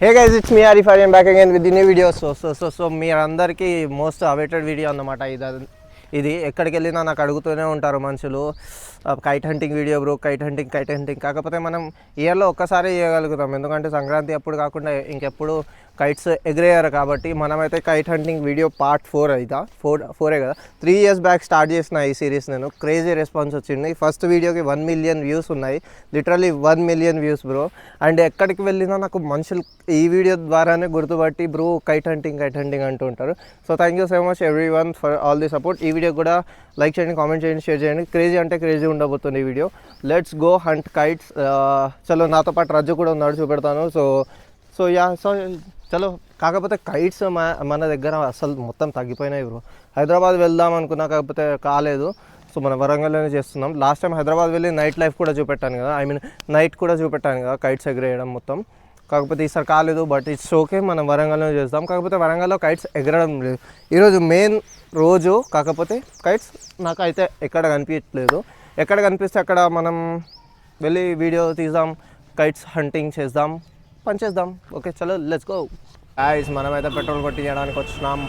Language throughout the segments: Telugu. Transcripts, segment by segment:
Hey guys, it's me Arif. I am back again with the new video. So మీరందరికీ మోస్ట్ అవైటెడ్ వీడియో అన్నమాట ఇది ఎక్కడికి వెళ్ళినా నాకు అడుగుతూనే ఉంటారు మనుషులు kite hunting video bro kite hunting కాకపోతే మనం ఇయర్లో ఒక్కసారి చేయగలుగుతాం ఎందుకంటే సంక్రాంతి అప్పుడు కాకుండా ఇంకెప్పుడు కైట్స్ ఎగిరేయారు కాబట్టి మనమైతే కైట్ హంటింగ్ వీడియో పార్ట్ 4 అయితే ఫోరే కదా 3 years బ్యాక్ స్టార్ట్ చేసిన ఈ సిరీస్ నేను క్రేజీ రెస్పాన్స్ వచ్చింది ఫస్ట్ వీడియోకి 1 million వ్యూస్ ఉన్నాయి literally 1 million views bro and ఎక్కడికి వెళ్ళినా నాకు మనుషులు ఈ వీడియో ద్వారానే గుర్తుపట్టి బ్రో కైట్ హంటింగ్ అంటూ ఉంటారు so thank you so much everyone for all the support ఈ వీడియో కూడా లైక్ చేయండి కామెంట్ చేయండి షేర్ చేయండి క్రేజీ అంటే క్రేజీ ఉండబోతుంది ఈ video let's go hunt kites చలో నాతో పాటు రజ్జు కూడా ఉన్నాడు చూపెడతాను సో చలో కాకపోతే కైట్స్ మన దగ్గర అసలు మొత్తం తగ్గిపోయినాయి బ్రో హైదరాబాద్ వెళ్దాం అనుకున్నా కాకపోతే కాలేదు సో మన వరంగల్లోనే చేస్తున్నాం లాస్ట్ టైం హైదరాబాద్ వెళ్ళి నైట్ లైఫ్ కూడా చూపెట్టాను కదా నైట్ కూడా చూపెట్టాను కదా కైట్స్ ఎగరేయడం మొత్తం కాకపోతే ఈసారి కాలేదు బట్ ఇట్స్ ఓకే మనం వరంగల్లో చేస్తాం కాకపోతే వరంగల్లో కైట్స్ ఎగరడం లేదు ఈరోజు మెయిన్ రోజు కాకపోతే కైట్స్ నాకైతే ఎక్కడ కనిపించట్లేదు ఎక్కడ కనిపిస్తే అక్కడ మనం వెళ్ళి వీడియో తీద్దాం కైట్స్ హంటింగ్ చేద్దాం పనిచేద్దాం ఓకే చలో లెట్స్ గో గాయ్స్ మనమైతే పెట్రోల్ కొట్టించడానికి వచ్చినాం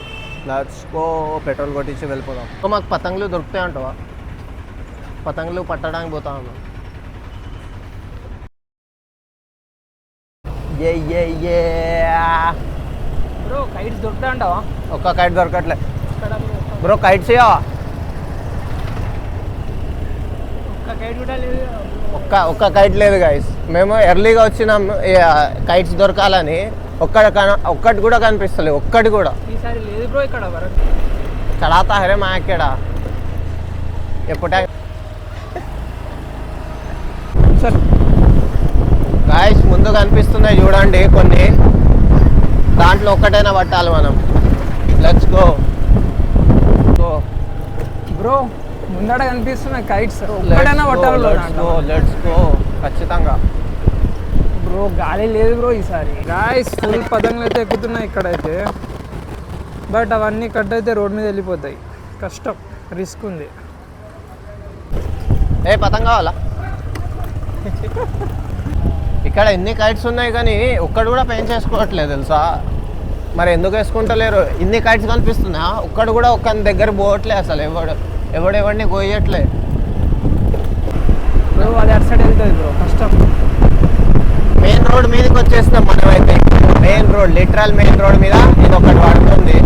లెట్స్ గో పెట్రోల్ కొట్టించి వెళ్ళిపోదాం మాకు పతంగులు దొరుకుతాయి అంటవా పతంగులు పట్టడానికి పోతాము బ్రో కైట్స్ దొరుకుతాయి అంటావా ఒక్క కైట్ దొరకట్లే బ్రో కైట్స్ ఇవ్వవా ఒక్క కైట్ లేదు గైస్ మేము ఎర్లీగా వచ్చినాం కైట్స్ దొరకాలని ఒక్కటి కూడా కనిపిస్తలేదు ఒక్కటి కూడా ఈసారి లేదు బ్రో ఇక్కడ చలాతా హరే మా ఇక్కడ ఎప్పుడే సార్ గాయస్ ముందు కనిపిస్తున్నాయి చూడండి కొన్ని దాంట్లో ఒక్కటైనా పట్టాలి మనం లెట్స్ గో బ్రో ముందడ కనిపిస్తున్నాయి కైట్స్ ఒక్కటైనా పట్టాలి లెట్స్ గో ఖచ్చితంగా బ్రో గాలి లేదు బ్రో ఈసారి గాయస్ ఫుల్ పతంగులు అయితే ఎక్కుతున్నాయి ఇక్కడైతే బట్ అవన్నీ కట్ అయితే రోడ్ మీద వెళ్ళిపోతాయి కష్టం రిస్క్ ఉంది ఏ పతంగ కావాలా ఇక్కడ ఎన్ని కైట్స్ ఉన్నాయి కానీ ఒక్కడు కూడా పెంచేసుకోవట్లేదు తెలుసా మరి ఎందుకు వేసుకుంటలేరు ఇన్ని కైట్స్ కనిపిస్తున్నా ఒక్కడు కూడా ఒక్కని దగ్గర పోవట్లే అసలు ఎవడెవడిని కోయట్లే బ్రో అది అటు సైడ్ వెళ్తుంది బ్రో కష్టం మెయిన్ రోడ్ మీదకి వచ్చేస్తున్నాం మనమైతే main road literal main road మీద ఇది ఒకటి పడుతుంది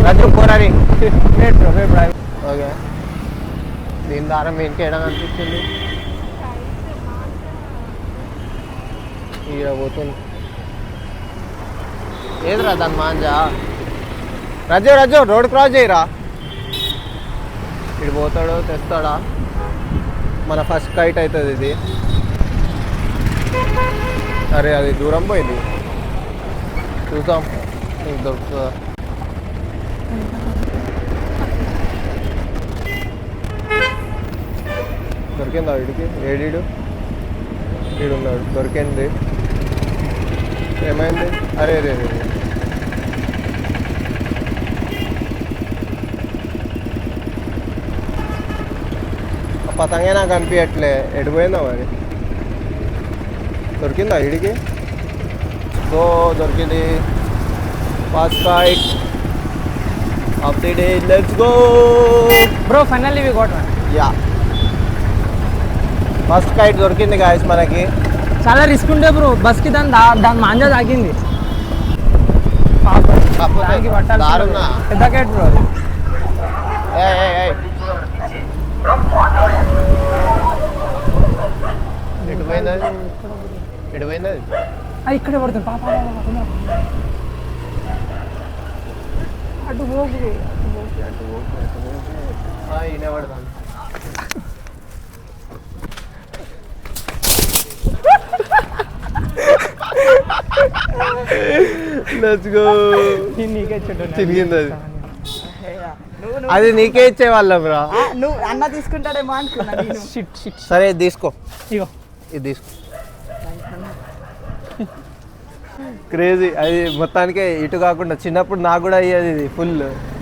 రద్దు పోరారి ఓకే దీని ద్వారా మెయిన్కి వేయడం అనిపించింది ఇక్కడ పోతుంది ఏదిరా దాని మాంజా రజ్జు రోడ్ క్రాస్ చేయరా ఇటు పోతాడు తెస్తాడా మన ఫస్ట్ కైట్ అవుతుంది ఇది అరే అది దూరం పోయింది చూద్దాం నీకు దొరుకుతుందా దొరికిందా వీడికి ఏడీడు వీడున్నాడు దొరికింది ఏమైంది అరే రే పతంగే నాకు అనిపించట్లే ఎడిపోయిందా మరి దొరికిందా వీడికి సో దొరికింది first kite of the day let's go bro finally we got one yeah first kite దొరికింది గాయస్ మనకి చాలా రిస్క్ ఉండే బ్రో బస్కి దాని మాంజా తాకింది పెద్ద కైట్ బ్రో ఎడిపోయింది ఇక్కడే పడుతుంది పాప అటు పోకు ఈయన పడతాను తిరిగింది అది నీకే ఇచ్చేవాళ్ళ బ్రా నువ్వు అన్న తీసుకుంటాడేమో అనుకున్నా సరే తీసుకో ఇగో ఇది తీసుకో క్రేజీ అది మొత్తానికి ఇటు కాకుండా చిన్నప్పుడు నాకు కూడా అయ్యేది ఇది ఫుల్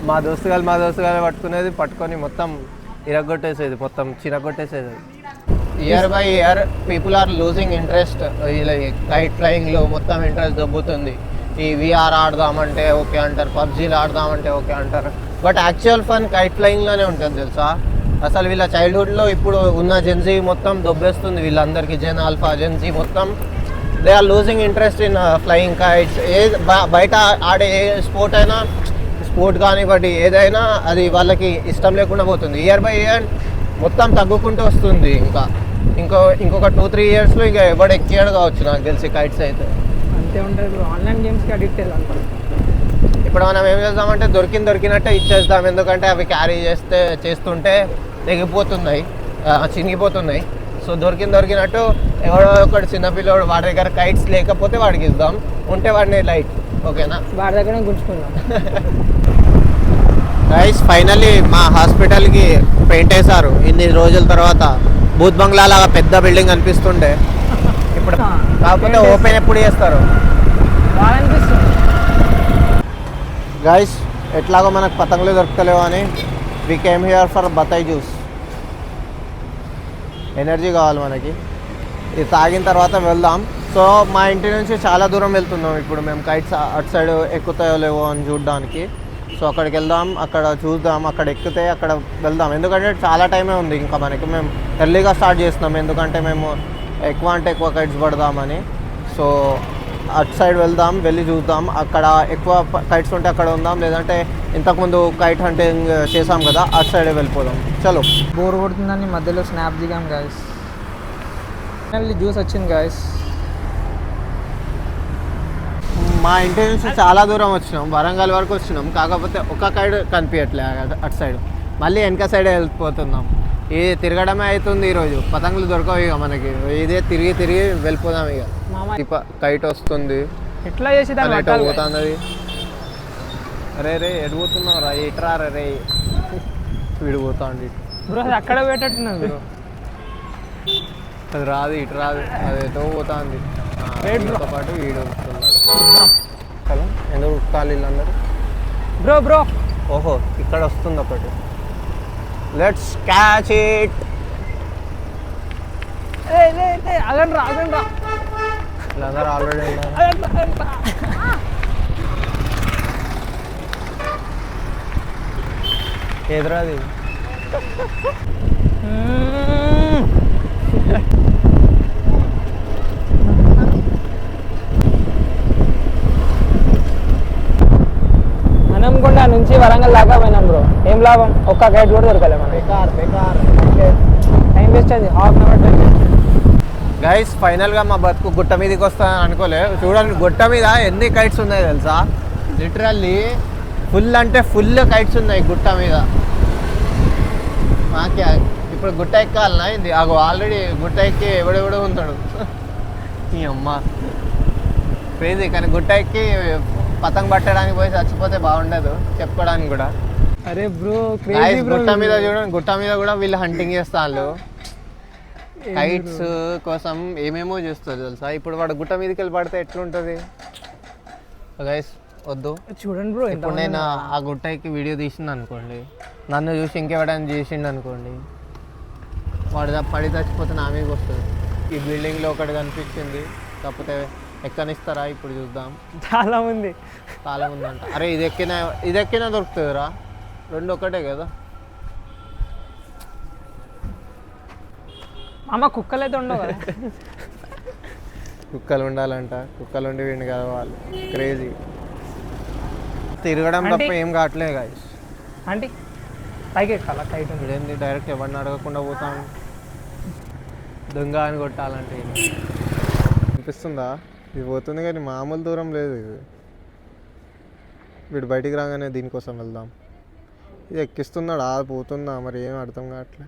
మా దోస్తుగాలు పట్టుకునేది పట్టుకొని మొత్తం ఇరగొట్టేసేది మొత్తం చిరగొట్టేసేది year by year people are losing interest. Kite ఫ్లయింగ్లో మొత్తం ఇంట్రెస్ట్ దొబ్బుతుంది. ఈ విఆర్ ఆడదామంటే ఓకే అంటారు, పబ్జీలు ఆడదామంటే ఓకే అంటారు. బట్ యాక్చువల్ ఫన్ కైట్ ఫ్లయింగ్లోనే ఉంటుంది తెలుసా. అసలు వీళ్ళ చైల్డ్హుడ్లో ఇప్పుడు ఉన్న జెన్జీ మొత్తం దొబ్బేస్తుంది వీళ్ళందరికీ. జెన్ ఆల్ఫా జెన్జీ మొత్తం they are losing interest in flying kites. బయట ఆడే ఏ స్పోర్ట్ అయినా, స్పోర్ట్ కానివ్వండి ఏదైనా, అది వాళ్ళకి ఇష్టం లేకుండా పోతుంది. ఇయర్ బై ఇయర్ మొత్తం తగ్గుకుంటూ వస్తుంది. ఇంకొక 2-3 ఇయర్స్లో ఇంకా ఎవడు ఎక్కియాడు కావచ్చు నాకు తెలిసి కైట్స్ అయితే. అంతే ఉంటుంది బ్రో. ఆన్లైన్ గేమ్స్కి అడిక్ట్ అయ్యాలి. ఇప్పుడు మనం ఏం చేద్దామంటే దొరికినట్టే ఇచ్చేద్దాం. ఎందుకంటే అవి క్యారీ చేస్తుంటే తెగిపోతున్నాయి, చినిగిపోతున్నాయి. సో దొరికినట్టు ఎవడో ఒకటి చిన్నపిల్లడు వాడి దగ్గర కైట్స్ లేకపోతే వాడికి ఇద్దాం, ఉంటే వాడిని లైట్. ఓకేనా, వాడి దగ్గర గుంజుకుందాం. గైస్ ఫైనల్లీ మా హాస్పిటల్కి పెయింట్ వేశారు ఇన్ని రోజుల తర్వాత. భూత్ బంగ్లా లాగా పెద్ద బిల్డింగ్ అనిపిస్తుండే ఇప్పుడు. కాకపోతే ఓపెన్ ఎప్పుడు చేస్తారు బాగా అనిపిస్తుంది. గైస్ ఎట్లాగో మనకు పతంగులు దొరకలేవు అని వి కేమ్ హియర్ ఫర్ బతాయి జ్యూస్. ఎనర్జీ కావాలి మనకి. ఇది తాగిన తర్వాత వెళ్దాం. సో మా ఇంటి నుంచి చాలా దూరం వెళ్తున్నాం ఇప్పుడు మేము. కైట్స్ అటు సైడ్ ఎక్కుతాయో లేవో అని చూడడానికి. సో అక్కడికి వెళ్దాం, అక్కడ చూద్దాం, అక్కడ ఎక్కితే అక్కడ వెళ్దాం. ఎందుకంటే చాలా టైమే ఉంది ఇంకా మనకి. మేము ఎర్లీగా స్టార్ట్ చేస్తున్నాం ఎందుకంటే మేము ఎక్కువ కైట్స్ పడదామని. సో అటు సైడ్ వెళ్దాం, వెళ్ళి చూద్దాం. అక్కడ ఎక్కువ కైట్స్ ఉంటే అక్కడ ఉందాం, లేదంటే ఇంతకుముందు కైట్ హంటింగ్ చేసాం కదా అటు సైడే వెళ్ళిపోదాం. చలో. బోర్ కొడుతుందని మధ్యలో స్నాప్ దిగాం గాయస్. ఫైనల్లీ జ్యూస్ వచ్చింది గాయస్. మా ఇంటి నుంచి చాలా దూరం వచ్చినాం, వరంగల్ వరకు వచ్చినాం. కాకపోతే ఒక కైట్ కనిపించట్లే అటు సైడ్. మళ్ళీ వెనక సైడే వెళ్ళిపోతున్నాం. ఇది తిరగడమే అవుతుంది ఈరోజు. పతంగులు దొరకవు ఇక మనకి. ఇదే తిరిగి వెళ్ళిపోదాం ఇక. కైట్ వస్తుంది, ఎట్లా చేసి పోతున్నది. అరే రే ఎడిపోతున్నావు రా, ఇట్రా రే. వీడు పోతాండి బ్రో. అది అక్కడ పెట్టట్టున్నది బ్రో. అది రాదు, ఇటు రాదు, అది ఎటో పోతుంది. వీడితో పాటు వీడు వస్తున్నాడు. ఎందుకు ఉక్కాలి వీళ్ళందరూ బ్రో? ఓహో ఇక్కడ వస్తుంది ఒకటి. Let's catch it. అగండి రా. వీళ్ళందరూ ఆల్రెడీ ఎదురాది. హనంకొండ నుంచి వరంగల్ దాకా పోయినాం బ్రో. ఏం లాభం? ఒక్క గైడ్ కూడా దొరకలే మనం. బేకార్ టైం వేస్ట్ అయింది. ½ అవర్ టైం. గైస్ ఫైనల్గా మా బతుకు గుట్ట మీదకి వస్తానని అనుకోలే. చూడండి గుట్ట మీద ఎన్ని కైట్స్ ఉన్నాయి తెలుసా. లిటరల్లీ ఫుల్ అంటే ఫుల్ కైట్స్ ఉన్నాయి గుట్ట మీద. మాకే ఇప్పుడు గుట్ట ఎక్కాలనా ఇది. అగో ఆల్రెడీ గుట్ట ఎక్కి ఎవడెవడో ఉంటాడు. ఈ అమ్మ క్రేజీ. కానీ గుట్ట ఎక్కి పతంగ్ పట్టడానికి పోయి చచ్చిపోతే బాగుండదు చెప్పుకోవడానికి కూడా. అరే బ్రో గుట్ట మీద చూడండి, గుట్ట మీద కూడా వీళ్ళు హంటింగ్ చేస్తారు. కైట్స్ కోసం ఏమేమో చేస్తారు తెలుసా. ఇప్పుడు వాడు గుట్ట మీదకి వెళ్ళి పడితే ఎట్లుంటుంది గైస్. వద్దు చూడండి బ్రో. ఇప్పుడు నేను ఆ గుట్టకి వీడియో తీసింది అనుకోండి, నన్ను చూసి ఇంకెవడని చేసిండు అనుకోండి, వాడు పడి చచ్చిపోతే నా మీదకి వస్తుంది. ఈ బిల్డింగ్లో ఒకటి కనిపించింది, కాకపోతే ఎక్కనిస్తారా ఇప్పుడు చూద్దాం. చాలా ఉంది అంట. అరే ఇది ఎక్కినా దొరుకుతుందిరా. రెండు ఒకటే కదా. అమ్మ కుక్కలు అయితే ఉండవు కదా. కుక్కలు ఉండాలంట. కుక్కలు ఉండి వీడిని కదా వాళ్ళు. క్రేజీ. తిరగడం తప్ప ఏం కావట్లేదు గాయస్. అంటే పైకి ఎక్కాలా కైట్? ఇదేంటి డైరెక్ట్ ఎవరిని అడగకుండా పోతాను. దొంగ అని కొట్టాలంటే అనిపిస్తుందా? ఇది పోతుంది కానీ మామూలు దూరం లేదు ఇది. వీడు బయటికి రాగానే దీనికోసం వెళ్దాం. ఇది ఎక్కిస్తున్నాడు, పోతుందా మరి ఏం అర్థం కావట్లే.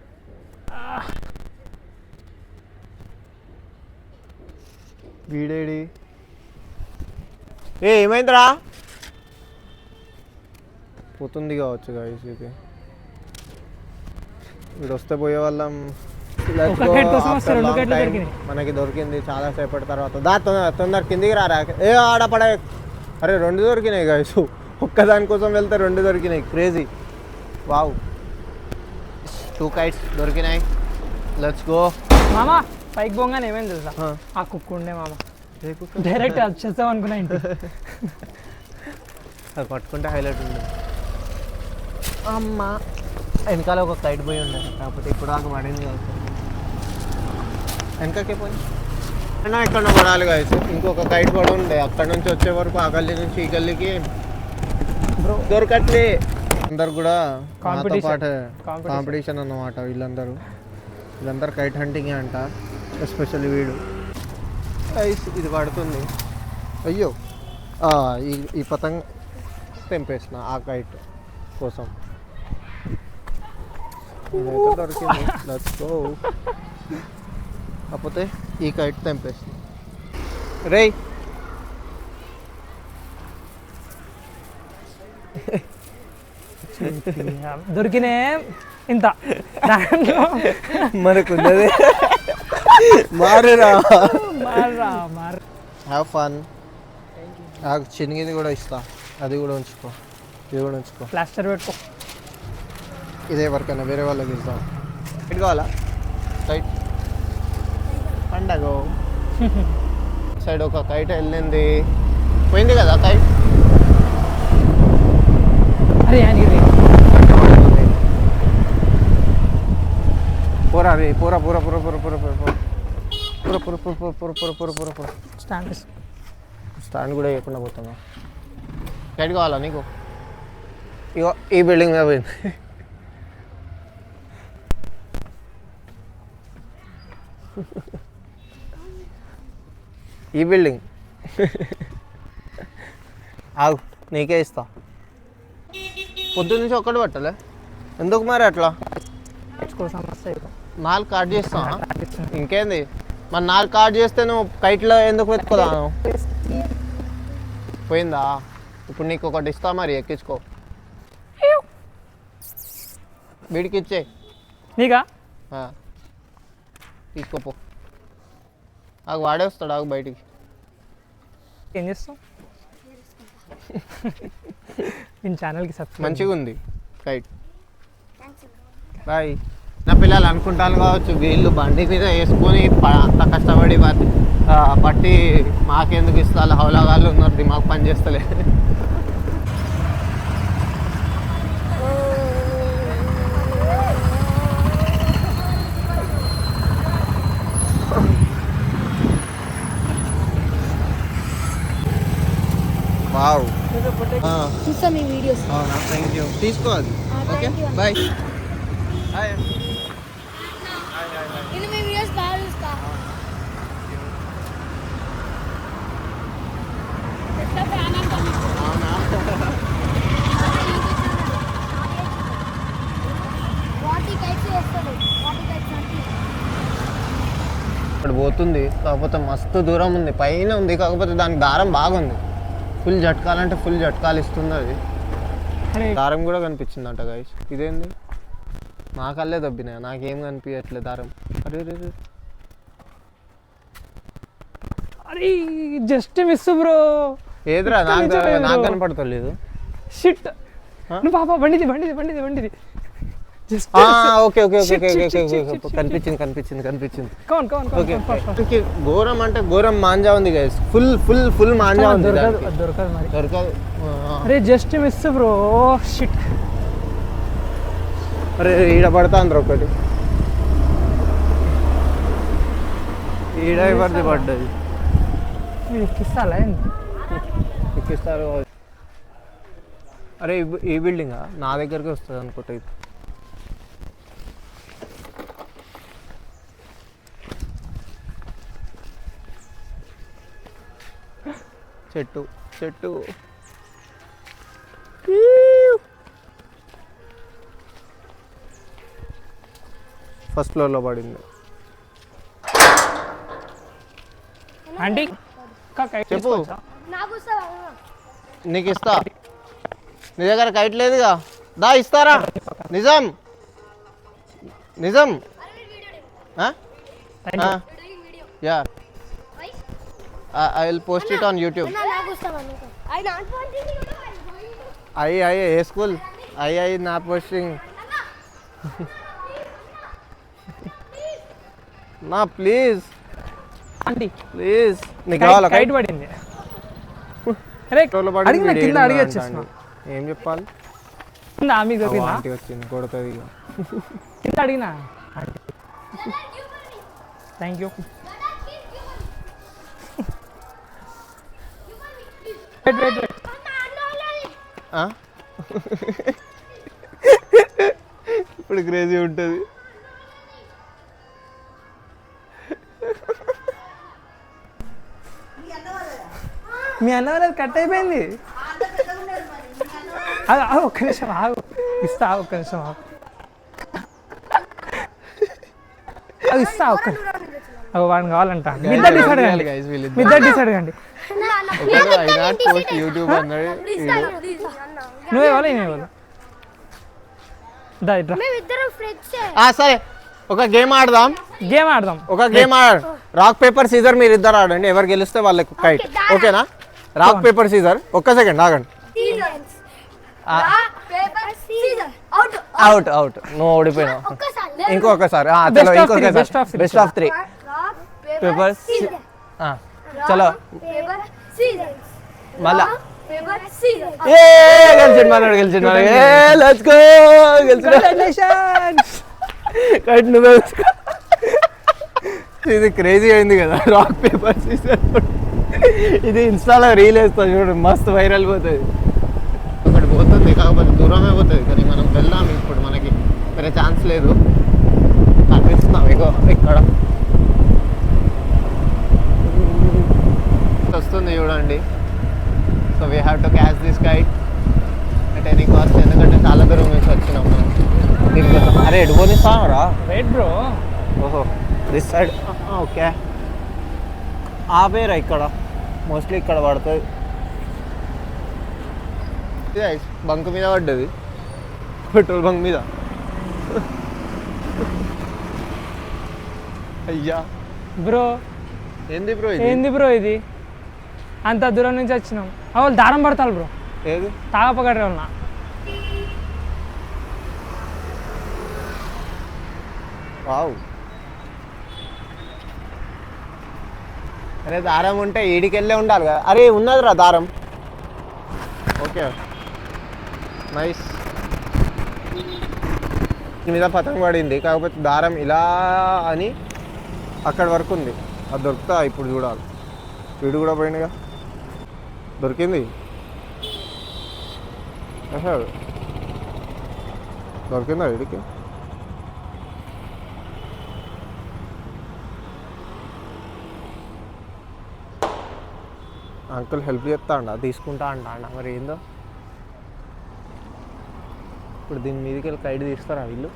వీడేడి ఏమైందిరా? పోతుంది కావచ్చు గాయస్ ఇది. వీడు వస్తే పోయే వాళ్ళం. మనకి దొరికింది చాలా సేపటి తర్వాత. తొందర కిందికి రారా. ఆడపడ. అరే 2 దొరికినాయి గాయస్. ఒక్కదానికోసం వెళ్తే 2 దొరికినాయి. క్రేజీ. వావ్. 2 కైట్స్ దొరికినాయి. Let's go. మామ పైకి పోగానే ఏమైంది తెలుసా, ఆ కుక్క ఉండే మామ, డైరెక్ట్ వచ్చేస్తాం అనుకున్నా ఇంటి. అది పట్టుకుంటే హైలైట్ ఉంది. అమ్మ వెనకాల ఒక కైట్ పోయి ఉండే, కాకపోతే ఇప్పుడు దాకా పడింది కాదు. వెనకకే పోయి ఇక్కడ పడాలి కాదు. ఇంకొక కైట్ పడి ఉండే, అక్కడ నుంచి వచ్చే వరకు ఆ గల్లీ నుంచి ఈ గల్లీకి దొరకట్లే. అందరు కూడా నాతో పాటు కాంపిటీషన్ అన్నమాట. వీళ్ళందరూ కైట్ హంటింగ్ అంట, ఎస్పెషల్లీ వీడు. ఇది పడుతుంది. అయ్యో ఈ పతంగ తెంపేసిన ఆ కైట్ కోసం. ఇదైతే దొరికింది, లెట్స్ గో. కాకపోతే ఈ కైట్ తెంపేసిన. రే దొరికినే ఇంత మనకు మారురా. Have fun. చినిగింది కూడా ఇస్తా, అది కూడా ఉంచుకో, ఇది కూడా ఉంచుకో. ప్లాస్టర్ పెట్టుకో. ఇదే వరకైనా వేరే వాళ్ళకి ఇస్తాం. ఇటు కావాలా కైట్ పండగ సైడ్ ఒక కైట్ వెళ్ళింది, పోయింది కదా కైట్. అరే యానగిరి పూరా రే, పూరా పూరా పూరా పూరా పూరా పూరా పూరా పూరా పూరా పూరా పూరా పూరా పూరా పూరా పూరా. స్టాండ్ కూడా వేయకుండా పోతున్నా. కైట్ కావాలా నీకు? ఇగో ఈ బిల్డింగ్ మీద పోయింది. ఈ బిల్డింగ్ ఆగు, నీకే ఇస్తా. పొద్దు నుంచి ఒక్కటి పట్టలే, ఎందుకు మరి అట్లా? 4 కార్డ్ చేస్తా. ఇంకేంది మరి 4 కార్డ్ చేస్తే నువ్వు కైట్లో ఎందుకు వెతుకుదాను? పోయిందా? ఇప్పుడు నీకు ఒకటి ఇస్తా, మరి ఎక్కించుకో. వీడికి ఇచ్చే నీకా తీసుకోపో. ఆగు, వాడే వస్తాడు. ఆగు బయటికి. ఏం చేస్తావు? నేను ఛానల్కి సబ్స్క్రైబ్. మంచిగా ఉంది కైట్. బాయ్. నా పిల్లలు అనుకుంటాను కావచ్చు, వీళ్ళు బండి మీద వేసుకొని అంత కష్టపడి పట్టి మాకెందుకు ఇస్తారు, హౌలాగాళ్ళు ఉన్నారు, దిమాగ్ పని చేస్తలే. వావ్, చూసా మీ వీడియోస్. అవునా, థ్యాంక్ యూ. తీసుకో అది. Okay bye. హాయ్. నేను మీ వీడియోస్ బాగా చూస్తా. పెద్ద ఫ్యాన్ అంట మీకు. అవునా, వాటి కైట్స్ చేస్తాడు, వాటి కైట్స్ అంటే ఇక్కడ పోతుంది. కాకపోతే మస్తు దూరం ఉంది, పైన ఉంది. కాకపోతే దానికి దారం బాగుంది. ఫుల్ జట్కాలంటే ఫుల్ జట్కాలు ఇస్తుంది అది. దారం కూడా కనిపించిందంట గైస్. ఇదేంది, నా కళ్ళే దబ్బినాయి, నాకేం కనిపించట్లేదు దారం. అరే రే రే, అరే జస్ట్ మిస్ బ్రో. ఏదిరా, నాకు కనపడతలేదు. షిట్. నువ్వు పాప బండిది ఓకే ఓకే ఓకే ఓకే, కనిపించింది. ఓకే, ఘోరం అంటే ఘోరం మాంజా ఉంది గైస్. ఫుల్ మాంజా ఉంది. దొరకదు. అరే జస్ట్ మిస్ బ్రో. షిట్. అరే ఈడ పడతా అందరు ఒకటి. ఈడ ఎవరిది పడ్డది? ఎక్కిస్తాలా? ఎక్కిస్తారు. అరే ఈ బిల్డింగా నా దగ్గరికి వస్తుంది అనుకుంటా. ఇది చెట్టు ఫస్ట్ ఫ్లోర్లో పడింది. ఆంటీ చెప్పు. నాకు ఇస్తావా? నీకు ఇస్తా. నీ దగ్గర కైట్ లేదుగా, దా ఇస్తారా? నిజం. Yeah, I will post it on YouTube. నాకు ఇస్తావా? I not wanting. I A school? I not posting. నా ప్లీజ్ ఆంటీ ప్లీజ్ నీకు కావాలా కైట్ పడింది. అరే అడిగిన కింద అడిగి వచ్చేసిన. ఏం చెప్పాలి? కింద మీకు దొరికిందా? ఆంటీ వచ్చింది కొడుతుంది ఇక. కింద అడిగినా థ్యాంక్ యూ. వెయిట్ ఇప్పుడు క్రేజీ ఉంటుంది. మీ అన్న వాళ్ళది కట్ అయిపోయింది. ఒక్క నిమిషం ఆగు, ఇస్తా ఒక్క నిమిషం ఆగు, ఇస్తా ఒక్క వాడిని కావాలంట. మిద్దరు డిసైడ్ కండి, మిద్దరు డిసైడ్ కండి. యూట్యూబ్ అన్నాడు. నువ్వే వాళ్ళు నేనే వాళ్ళు. సరే ఒక గేమ్ ఆడదాం. గేమ్ ఆడదాం. ఒక గేమ్ రాక్ పేపర్ సీజర్ మీరు ఇద్దరు ఆడండి. ఎవరు గెలిస్తే వాళ్ళకి కైట్. ఓకేనా? Rock paper scissor. ఒక్క సెకండ్ ఆగండి. అవుట్ అవుట్ నువ్వు ఓడిపోయినావు. ఇంకొకసారి బెస్ట్ ఆఫ్ 3 పేపర్. చలో మళ్ళా గెలిచిండు మనోడు, గెలిచిండు మనోడు. లెట్స్ గో, కైట్ నువ్వే. ఇది క్రేజీ అయింది కదా రాక్ పేపర్ సీజర్. ఇది ఇన్స్టాలో రీల్ వేస్తుంది చూడండి, మస్తు వైరల్ పోతుంది. ఒకటి పోతుంది కాకపోతే దూరమే పోతుంది, కానీ మనం వెళ్దాం. ఇప్పుడు మనకి వేరే ఛాన్స్ లేదు. కనిపిస్తున్నాం ఇగో ఇక్కడ వస్తుంది చూడండి. So we have to catch this kite at any cost. ఎందుకంటే చాలా దూరం నుంచి వచ్చినాం మనం దీనికోసం. అరే ఎడుకోనిస్తా రా. Wait bro. ఓహో దిస్ సైడ్. ఓకే ఆపేరా ఇక్కడ, మోస్ట్లీ ఇక్కడ పడుతుంది. బంక్ మీద పడ్డది, పెట్రోల్ బంక్ మీద. అయ్యా బ్రో ఏంది బ్రో ఇది? ఏంది బ్రో ఇది? అంత దూరం నుంచి వచ్చినాం. వాళ్ళు దారం పడతారు బ్రో. ఏది తాగపగట్టే వాళ్ళ. వావ్. అరే దారం ఉంటే ఈడికెళ్ళే ఉండాలి కదా. అరే ఉన్నదిరా దారం. Okay nice. మీద పతంగ పడింది, కాకపోతే దారం ఇలా అని అక్కడి వరకు ఉంది. అది దొరుకుతా ఇప్పుడు చూడాలి. వీడు కూడా పోయిందిగా. దొరికింది. దొరికిందా వీడికి? అంకుల్ హెల్ప్ చేస్తా అండ, తీసుకుంటా అంట. మరి ఏందో ఇప్పుడు దీని మీదకి వెళ్ళి కైట్ తీస్తారా వీళ్ళు?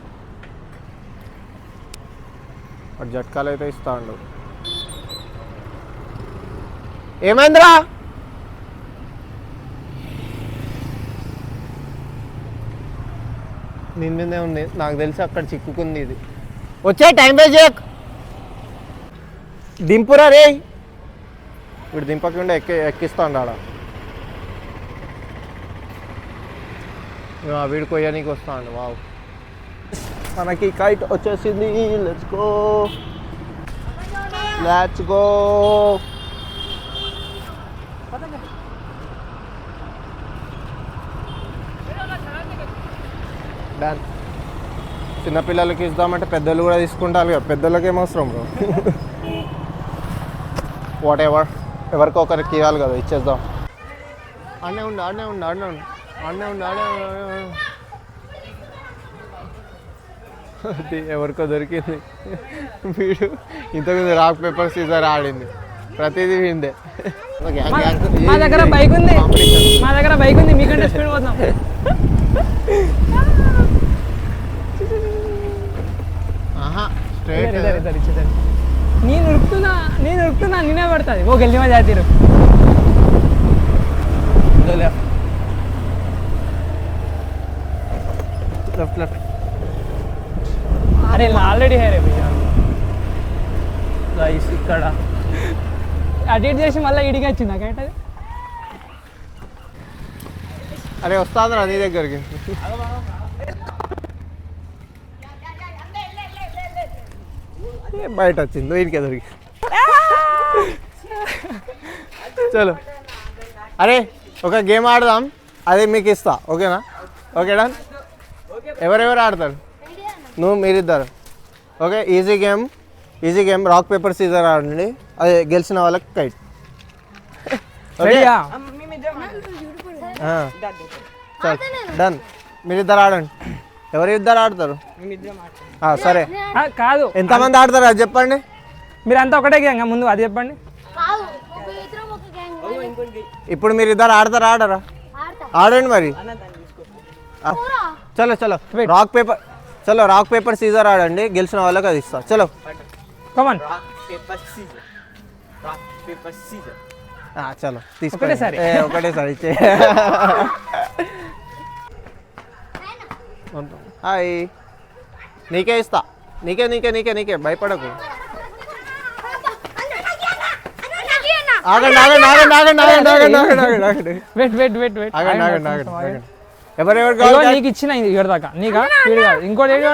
వాడు జట్కాలు అయితే ఇస్తా అండు. ఏమైందిరా? నిన్నే ఉంది నాకు తెలిసి, అక్కడ చిక్కుకుంది ఇది. వచ్చే టైం వేస్ట్ చేయకు. దింపురా రే. ఇప్పుడు దింపకుండా ఎక్కిస్తాను ఆడ. వీడు కొయ్యనికి వస్తాను. వావ్ మనకి కైట్ వచ్చేసింది. Let's go let's go. Done. చిన్నపిల్లలకి ఇద్దామంటే పెద్దలు కూడా తీసుకుంటారు కదా. పెద్దలకి ఏమవసరం బ్రో. వాట్ ఎవర్, ఎవరికో ఒకరికి ఇవ్వాలి కదా, ఇచ్చేద్దాం. ఆడనే ఉండు ఆడనే ఉండు ఆడనే ఉండు ఆడనే ఉండు ఆడనే ఉండు. అది ఎవరికో దొరికింది. వీడు ఇంతకుముందు రాక్ పేపర్ సీజర్ ఆడింది, ప్రతిదీ విందే. మా దగ్గర బైక్ ఉంది, మా దగ్గర బైక్ ఉంది, మీకంటే స్పీడ్ పోతున్నాం. నేను ఉరుకుతున్నా నేనే పడుతుంది. ఓ గెలిచి మా జాతీరు. Left left. అరే ఆల్రెడీ హేరే భయ్యా. రైస్ ఇక్కడ అటు ఇటు చేసి మళ్ళీ ఇడికి వచ్చింది నాకైతే. అరే వస్తాను నీ దగ్గరికి. బయట వచ్చింది వీడికి దొరికి చలో అరే ఒక గేమ్ ఆడదాం అది మీకు ఇస్తా ఓకేనా ఓకేనా ఎవరెవరు ఆడతారు నువ్వు మీరిద్దరు okay easy game rock paper scissor ఆడండి అది గెలిచిన వాళ్ళకి కైట్ రెడీయా డన్ మీరిద్దరు ఆడండి ఎవరిద్దరు ఆడతారు సరే కాదు ఎంతమంది ఆడతారు అది చెప్పండి మీరంతా ఒకటే గ్యాంగ్ ముందు అది చెప్పండి కాదు ఒక ఇద్దరం ఒక గ్యాంగ్ ఇప్పుడు మీరిద్దరు ఆడతారా ఆడరా ఆడతా ఆడండి మరి చలో రాక్ పేపర్ సీజర్ ఆడండి గెలిచిన వాళ్ళకి అది ఇస్తా చలో కమాన్ చలో ఒకటేసారి. ఒకటేసారి ఇచ్చే హాయ్ నీకే ఇస్తా నీకే భయపడకు ఆగండి ఎవరెవరు కావాలి నీకు ఇచ్చిన ఇక్కడ దాకా నీకా వీడు కాదు ఇంకోటి ఏడు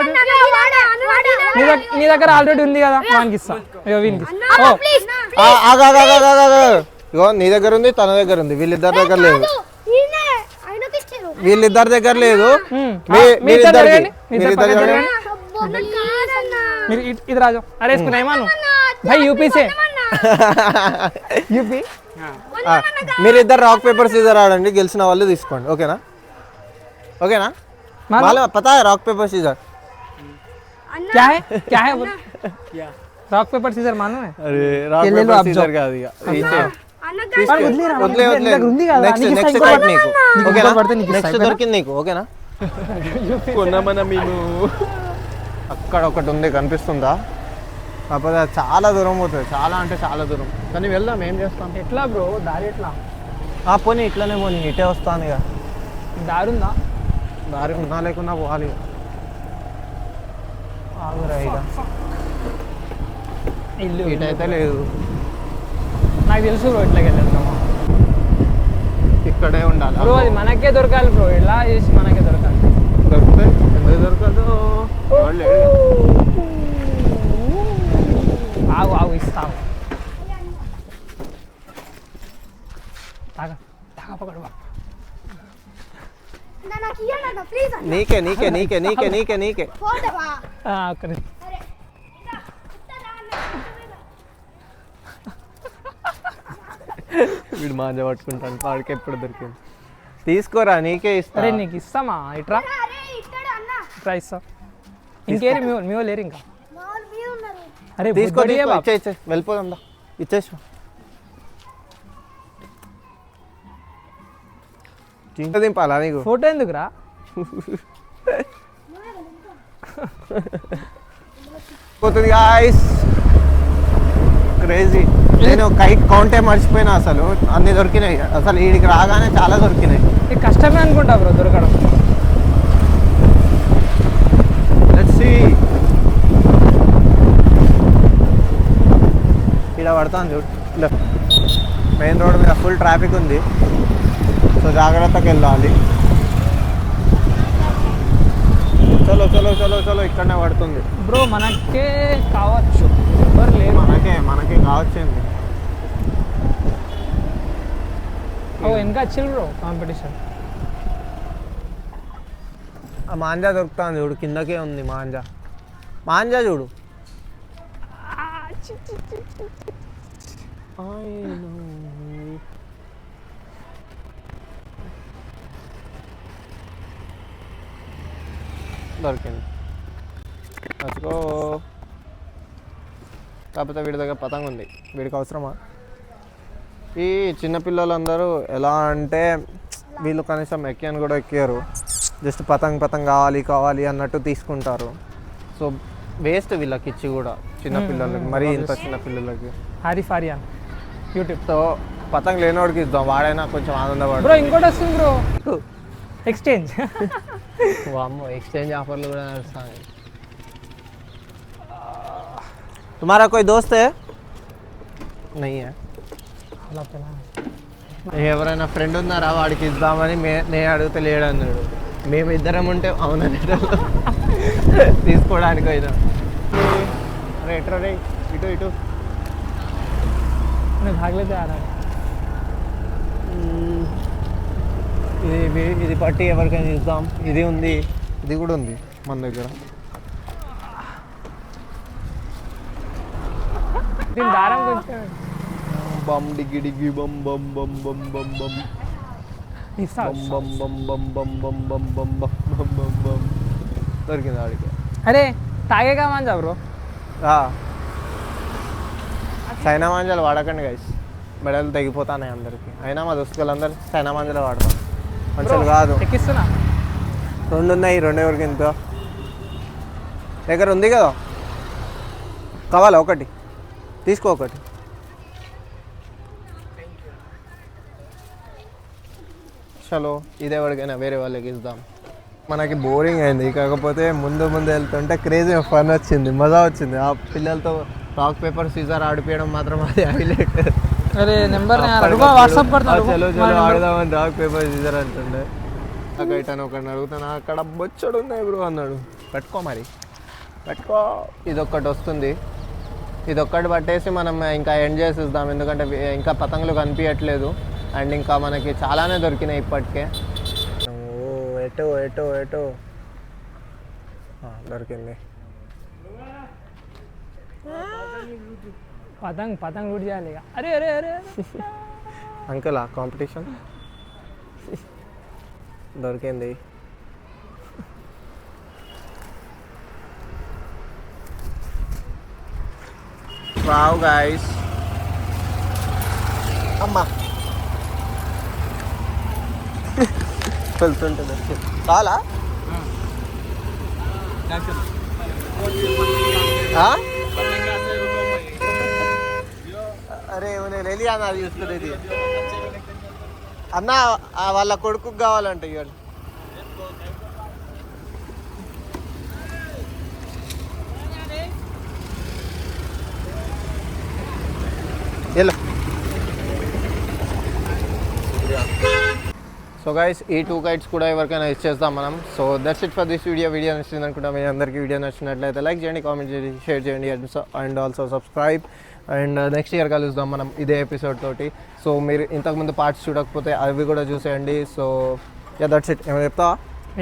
వాడు నీ దగ్గర ఆల్రెడీ ఉంది కదా వానికి ఇస్తా ఇగో వీనికి ఓ ఇగో నీ దగ్గర ఉంది తన దగ్గర ఉంది వీళ్ళిద్దరి దగ్గర లేదు వీళ్ళిద్దరి దగ్గర లేదు మీరు ఇది రాజు అరే इसको नहीं मानो भाई यूपी से यूपी మీరిద్దరు రాక్ పేపర్ సీజర్ ఆడండి గెలిచిన వాళ్ళు తీసుకోండి ఓకేనా మాలో పతా है रॉक पेपर सीजर क्या है बोल रॉक पेपर सीजर मानो है अरे रॉक पेपर सीजर కాదు ఇక నెక్స్ట్ కైట్ నీకు ఓకేనా నెక్స్ట్ దొరికింది నీకు ఓకేనా కొన్నామన్నా మేము అక్కడ ఒకటి ఉంది కనిపిస్తుందా కాకపోతే అది చాలా దూరం పోతుంది చాలా అంటే చాలా దూరం కానీ వెళ్దాం ఏం చేస్తాం ఎట్లా బ్రో దారి ఎట్లా పోనీ ఇట్లనే పోనీ ఇటే వస్తాను ఇక దారి ఉందా దారి ఉన్నా లేకున్నా పోవాలి ఆగురా ఇక ఇల్లు ఇటైతే లేదు నాకు తెలుసు బ్రో ఇట్లా వెళ్తామా ఇక్కడే ఉండాలి బ్రో అది మనకే దొరకాలి బ్రో ఎలా చేసి మనకే దొరకాలి దొరుకుతాయి ఎందుకు దొరకదు వాళ్ళు ఆగు ఇస్తావు తాగా పకడు నీకే వీడు మాంజ పట్టుకుంటాను వాడికి ఎప్పుడు దొరికింది తీసుకోరా నీకే ఇస్తా అరే నీకు ఇస్తామా ఇట్రా ఇస్తా ఇంకేరి మీ వాళ్ళు లేరు ఇంకా అరే తీసుకో ఇచ్చే వెళ్ళిపోదాం ఇచ్చేసి దింపాలా నీకు ఫోటో ఎందుకురా పోతుంది గాయ్స్ క్రేజీ నేను కైట్ కౌంటే మర్చిపోయినా అసలు అన్ని దొరికినాయి అసలు వీడికి రాగానే చాలా దొరికినాయి ఇది కష్టమే అనుకుంటా బ్రో దొరకడం లెట్స్ సీ ఇక్కడ పడతాను చూడు మెయిన్ రోడ్ మీద ఫుల్ ట్రాఫిక్ ఉంది సో జాగ్రత్తగా వెళ్ళాలి చలో ఇక్కడనే పడుతుంది బ్రో మనకే కావచ్చు ఎవరు లేరు మనకే కావచ్చింది ఓ ఇంకా చిల్ బ్రో కాంపిటీషన్ ఆ మాంజా దొరుకుతుంది చూడు కిందకే ఉంది మాంజా చూడు దొరికింది వచ్చుకో కాకపోతే వీడి దగ్గర పతంగ ఉంది వీడికి అవసరమా ఈ చిన్నపిల్లలందరూ ఎలా అంటే వీళ్ళు కనీసం ఎక్కియని కూడా ఎక్కారు జస్ట్ పతంగ్ కావాలి అన్నట్టు తీసుకుంటారు సో వేస్ట్ వీళ్ళకి ఇచ్చి కూడా చిన్నపిల్లలకి మరీ ఇంత చిన్నపిల్లలకి హారిఫ్ ఆర్యాన్ యూట్యూబ్తో పతంగ్ లేనివాడికి ఇద్దాం వాడైనా కొంచెం ఆనందపడు బ్రో ఇంకోటి వస్తుంది బ్రో एक्सचेंज वामो एक्सचेंज ऑफर लग रहा है तुम्हारा कोई दोस्त है नहीं है ఎవరైనా ఫ్రెండ్ ఉన్నారా వాడికి ఇద్దామని నేను అడిగితే లేడు అన్నాడు మేమిద్దరం ఉంటే అవునని తీసుకోవడానికి అయినా రే ఎట్రా రే ఇటు ఇటు मैं भाग लेते आ रहा है ఇది పట్టి ఎవరికైనా ఇద్దాం. ఇది ఉంది, ఇది కూడా ఉంది మన దగ్గర. దీని దారం కొంచెం బమ్ డిగ్గి డిగ్గి బమ్ బమ్ బమ్ బమ్ బమ్ బమ్ ఇస్తా బమ్ బమ్ బమ్ బమ్ బమ్ బమ్ బమ్ బమ్ బమ్ బమ్ బమ్ దొరికింది ఆడికి. అరే తాగేగా మాంజా బ్రో చైనా మాంజాలు వాడకండి గైస్, మెడలు తెగిపోతాయి అందరికి. అయినా మా దోస్తులందరూ చైనా మాంజాలు వాడతాం, మంచిగా కాదు. ఎక్కిస్తున్నా 2 ఉన్నాయి, 2 ఎవరికి ఎంత దగ్గర ఉంది కదా, కావాలా ఒకటి తీసుకో ఒకటి. చలో ఇది ఎవరికైనా వేరే వాళ్ళకి ఇద్దాం. మనకి బోరింగ్ అయింది, కాకపోతే ముందు వెళ్తుంటే క్రేజీ ఫన్ వచ్చింది, మజా వచ్చింది. ఆ పిల్లలతో రాక్ పేపర్ సీజర్ ఆడిపోయడం మాత్రం అది హైలైట్. అరే నెంబర్ వాట్సాప్ చలో చలో ఆడదామని రాక్ పేపర్ సీజర్ అంటుండే. నాకైతే ఒకరిని అడుగుతాను, అక్కడ బొచ్చడు ఉన్నాయి బ్రో అన్నాడు. పెట్టుకో మరి పెట్టుకో. ఇదొక్కటి వస్తుంది, ఇదొక్కటి పట్టేసి మనం ఇంకా ఎండ్ చేసిద్దాం, ఎందుకంటే ఇంకా పతంగులు కనిపించట్లేదు. అండ్ ఇంకా మనకి చాలానే దొరికినాయి ఇప్పటికే. ఎటో ఎటో ఎటో దొరికింది. పతంగ్ లూట్ చేయాలి ఇక. అరే అరే అరే అంకులా కాంపిటీషన్ దొరికింది. వావ్ గైస్, అమ్మా వెళ్తుంటుంది చాలా. అరే నేను వెళ్ళి అన్న అది చూస్తుంది అన్న, వాళ్ళ కొడుకు కావాలంట ఇవాళ. వెళ్ళు. సో గైస్ ఈ 2 kites కూడా ఎవరికైనా ఇచ్చేస్తాం మనం. So that's it for this video నచ్చింది అనుకుంటా. మీ అందరికీ వీడియో నచ్చినట్లయితే లైక్ చేయండి, కామెంట్ చేయండి, షేర్ చేయండి and also subscribe. And next year కలుద్దాం మనం ఇదే ఎపిసోడ్ తోటి. సో మీరు ఇంతకుముందు పార్ట్స్ చూడకపోతే అవి కూడా చూసేయండి. So ya that's it. ఏమైనా చెప్తావా?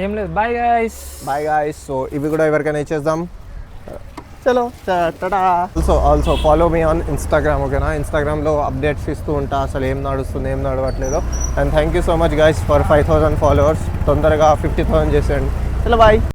ఏం లేదు, bye guys. Bye guys. So ఇవి కూడా ఎవరికైనా ఇచ్చేద్దాం. చలో టాటా. Also follow me on Instagram, ఓకేనా? ఇన్స్టాగ్రామ్లో అప్డేట్స్ ఇస్తూ ఉంటా, అసలు ఏం నడుస్తుంది ఏం నడవట్లేదు. And thank you so much guys for 5,000 followers. తొందరగా 50,000 చేసేయండి. చలో బాయ్.